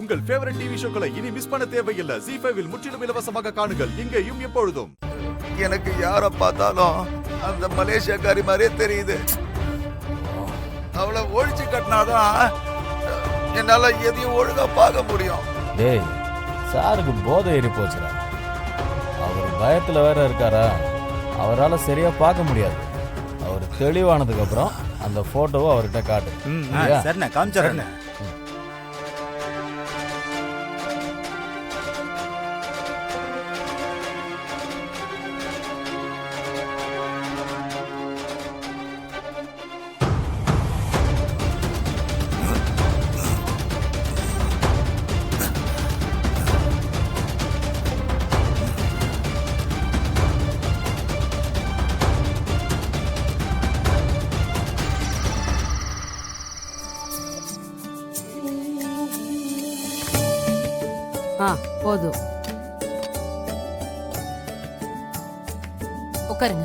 உங்கள் favourite TV ஷோக்களை இனி miss பண்ண தேவையில்லை. ZEE5 இல் முற்றிலும் இலவசமாக காணுங்கள். இங்கேயும் எப்பொழுதும். எனக்கு யாரை பார்த்தாலும் அந்த மலேசியாக்காரி மாதிரியே தெரியுது. அவளை ஒழிச்சு கட்டினாதான் என்னால எதையும் ஒழுங்கா பார்க்க முடியும். டேய், சாருக்கு போதை ஏறி போச்சுடா. அவர் பயத்துல வேற இருக்காரா, அவரால் சரியா பார்க்க முடியாது. அவர் தெளிவானதுக்கு அப்புறம் அந்த போட்டோவை அவர்கிட்ட காட்டு. சரிண்ணே, காமிச்சாருண்ணே. போதும், உட்காருங்க.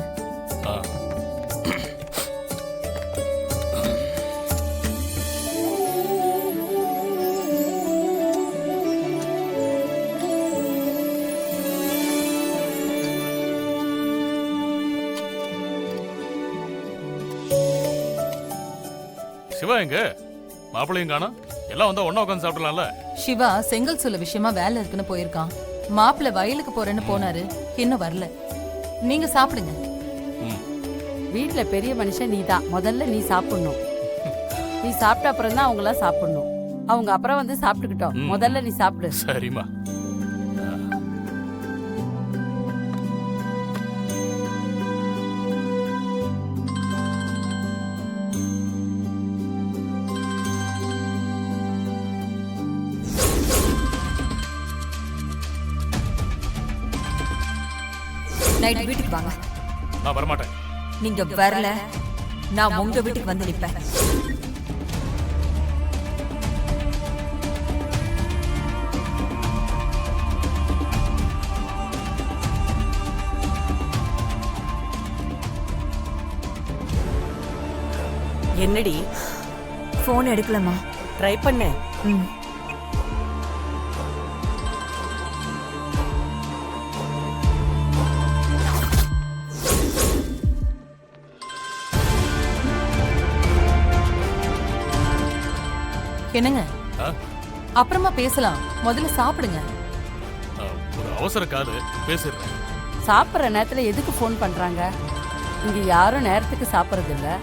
சிவா எங்க? மாப்பிள்ளையும் காணோம். எல்லாம் வந்தா ஒண்ணா உட்காந்து சாப்பிடலாம்ல. சிவா செங்கல் சொல்ல விஷயமா வேலை இருக்குன்னு போயிருக்கான். மாப்பிள்ள வயலுக்கு போறேன்னு போனாரு, இன்னும் வரல. நீங்க சாப்பிடுங்க. வீட்டுல பெரிய மனுஷன் நீதான். முதல்ல நீ சாப்பிடணும். நீ சாப்பிட்ட அப்புறம் தான் அவங்க எல்லாம் சாப்பிடணும். அவங்க அப்புறம் வந்து சாப்பிட்டுக்கிட்டோம். முதல்ல நீ சாப்பிடு. சரிம்மா. நைட் வீட்டுக்கு வாங்க. நான் வரமாட்டேன். நீங்க வரல, நான் உங்க வீட்டுக்கு வந்து நிப்பேன். என்னடி? போன் எடுக்கலமா? ட்ரை பண்ணேன். என்னங்க, அப்புறமா பேசலாம். முதல்ல சாப்பிடுங்க. ஒரு அவசர காது, பேசிடுறேன். சாப்பிட்ற நேரத்துல எதுக்கு ஃபோன் பண்றாங்க? இங்க யாரும் நேரத்துக்கு சாப்பிட்றது இல்ல.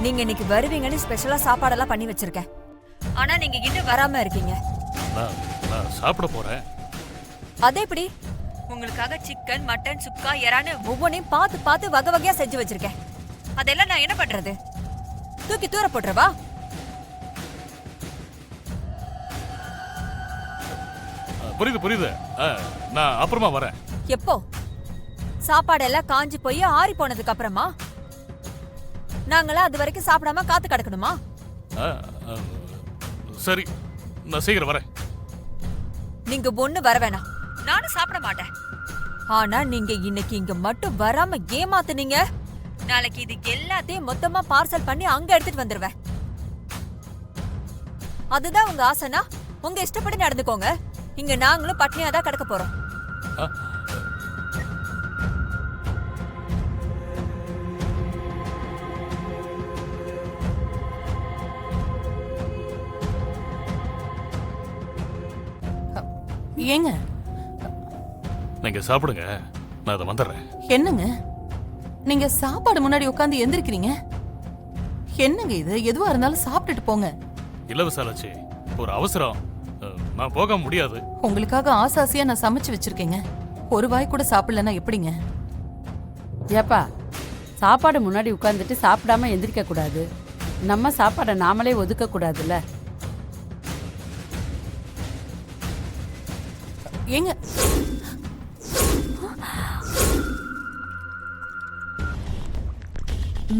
நீங்க இன்னைக்கு வருவீங்கன்னு ஸ்பெஷலா சாப்பாடெல்லாம் பண்ணி வச்சிருக்கேன். ஆனா நீங்க இன்னும் வராம இருக்கீங்க. நான் சாப்பிட போறேன். அதே எப்படி? உங்களுக்காக சிக்கன், மட்டன், சுக்கா, எறான்னு ஒவ்வொன்றையும் பார்த்து பார்த்து வகை வகையா செஞ்சு வச்சிருக்கேன். அதெல்லாம் நான் என்ன பண்றது? தூக்கி தூர போட்டுறவா? புரியுது. நான் அப்புறமா வரேன். எப்போ? சாப்பாடெல்லாம் காஞ்சி போய் ஆறி போனதுக்கு அப்புறமா? நாங்களா அது வரைக்கும் சாப்பிடாம காத்து கிடக்கணுமா? சரி, நான் சீக்கிரம் வரேன். நீங்க ஒண்ணு வர வேணாம், நானும் சாப்பிட மாட்டேன். ஆனா நீங்க இன்னைக்கு இங்க மட்டும் வராம ஏமாத்துனீங்க, நாளைக்கு இது எல்லாத்தையும் மொத்தமா பார்சல் பண்ணி அங்க எடுத்துட்டு வந்துருவேன். அதுதான் உங்க ஆசைனா உங்க இஷ்டப்படி நடந்துக்கோங்க. இங்க நாங்களும் பட்னியா தான் கிடக்க போறோம். ஏங்க, நீங்க சாப்பிடுங்க, நான் அதை வந்துடுறேன். என்னங்க நீங்க சாப்பாடு முன்னாடி உட்காந்து எந்திரிக்கிறீங்க? என்னங்க இது? எதுவா இருந்தாலும் சாப்பிட்டுட்டு போங்க. இலவசாலாச்சு, ஒரு அவசரம், நான் போக முடியாது. உங்களுக்காக ஆசாசியா நான் சமைச்சு வச்சிருக்கேங்க. ஒரு வாய் கூட சாப்பிடலன்னா எப்படிங்க? ஏப்பா, சாப்பாடு முன்னாடி உட்காந்துட்டு சாப்பிடாம எந்திரிக்க கூடாது. நம்ம சாப்பாடை நாமளே ஒதுக்க கூடாதுல்ல. ஏங்க,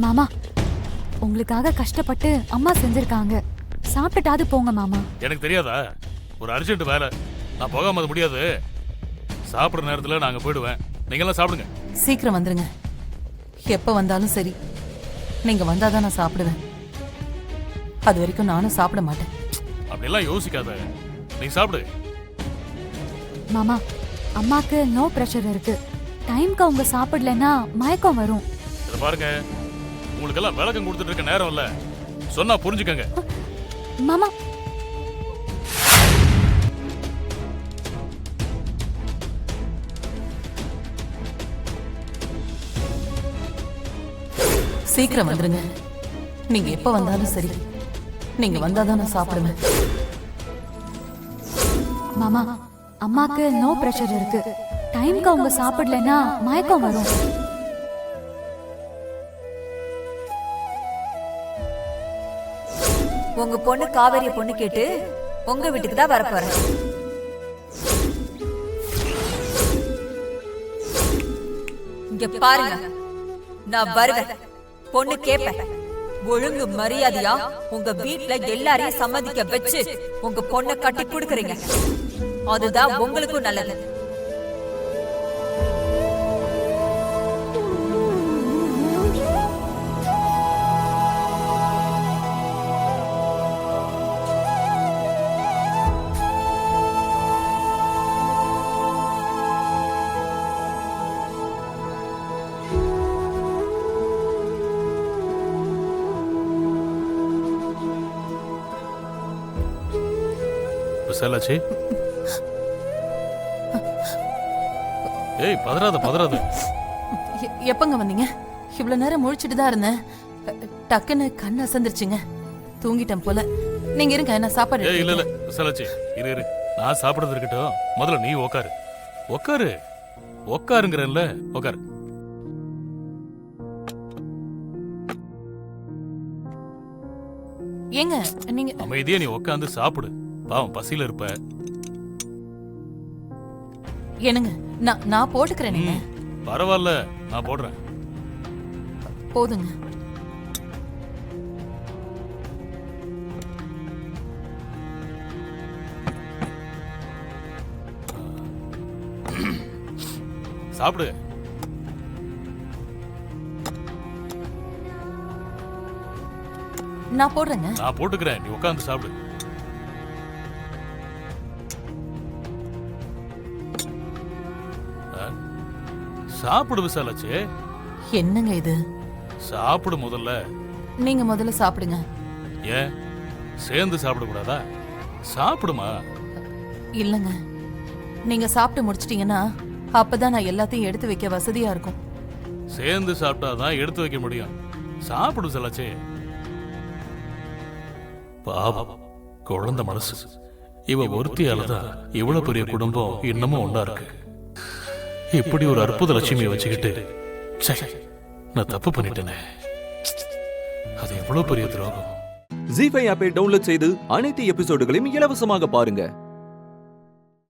மாமா, உங்களுக்காக கஷ்டப்பட்டு அம்மா செஞ்சிருக்காங்க. சாப்பிட்டுட்டாது போங்க மாமா. எனக்கு தெரியாதா? ஒரு அர்ஜென்ட் வேலை, நான் போகாம அது முடியாது. சாப்பிட்ற நேரத்தில் நாங்கள் போயிடுவேன். நீங்களாம் சாப்பிடுங்க. சீக்கிரம் வந்துருங்க. எப்ப வந்தாலும் சரி. நீங்க வந்தாதான் நான் சாப்பிடுவேன். அது வரைக்கும் நானும் சாப்பிட மாட்டேன். அப்படியெல்லாம் யோசிக்காத, நீ சாப்பிடு. மாமா, அம்மாக்கு நோ பிரஷர் இருக்கு. டைம்க்கு அவங்க சாப்பிடலன்னா மயக்கம் வரும். இதை பாருங்க, உங்களுக்கெல்லாம் விளக்கம் கொடுத்துட்டு இருக்க நேரம் இல்ல, சொன்னா புரிஞ்சுக்கங்க. மாமா, சீக்கிரம் வந்துருங்க. நீங்க எப்ப வந்தாலும் சரி, நீங்க வந்தாதான் நான் சாப்பிடுவேன். மாமா, அம்மாக்கு நோ பிரஷர் இருக்கு. டைம்க்கு அவங்க சாப்பிடலன்னா மயக்கம் வரும். உங்க பொண்ணு காவேரிய பொண்ணு கேட்டு உங்க வீட்டுக்கு தான் வரப்போறேன். இங்க பாருங்க, நான் வருவேன், பொண்ணு கேப்பேன். ஒழுங்கு மரியாதையா உங்க வீட்ல எல்லாரையும் சம்மதிக்க வச்சு உங்க பொண்ணை கட்டி கொடுக்கறீங்க. அதுதான் உங்களுக்கும் நல்லது. விசாலாச்சி, ஏய் பதறாத. எப்பங்க வந்தீங்க? இவ்வளவு நேரம் முழிச்சிட்டு தான் இருந்தேன். டக்குன்னு கண் அசந்துருச்சுங்க. தூங்கிட்டேன் போல. நீங்க இருங்க, நான் சாப்பாடு ஏய் இல்ல விசாலாச்சி, இரு, நான் சாப்பிடுறது இருக்கட்டும். முதல்ல நீ உக்காருங்கிறல்ல, உக்காரு. ஏங்க நீங்க அமைதியா நீ உட்காந்து சாப்பிடு. பாவம் பசியில இருப்ப. என்னங்க, நான் போட்டுக்கிறேன். நீங்க பரவாயில்ல, நான் போடுறேன். போதுங்க. சாப்பிடு. நான் போடுறேங்க. நான் போட்டுக்கிறேன், நீ உட்காந்து சாப்பிடு. சாப்பிடு விசாலாச்சு. என்னங்க இது? சாப்பிடு முதல்ல. நீங்க முதல்ல சாப்பிடுங்க. ஏன் சேர்ந்து சாப்பிட கூடாதா? சாப்பிடுமா. இல்லங்க, நீங்க சாப்பிட்டு முடிச்சிட்டீங்கன்னா அப்பதான் நான் எல்லாத்தையும் எடுத்து வைக்க வசதியா இருக்கும். சேர்ந்து சாப்பிட்டாதான் எடுத்து வைக்க முடியும். சாப்பிடு விசாலாச்சு. பாவம் குழந்தை மனசு. இவ ஒருத்தியாலதான் இவ்வளவு பெரிய குடும்பம் இன்னமும் ஒண்ணா இருக்கு. இப்படி ஒரு அற்புத லட்சுமியை வச்சுக்கிட்டு நான் தப்பு பண்ணிட்டேனே. அது எவ்வளவு பெரிய துரோகம். ஜீ5 ஆப்பை டவுன்லோட் செய்து அனைத்து எபிசோடுகளையும் இலவசமாக பாருங்க.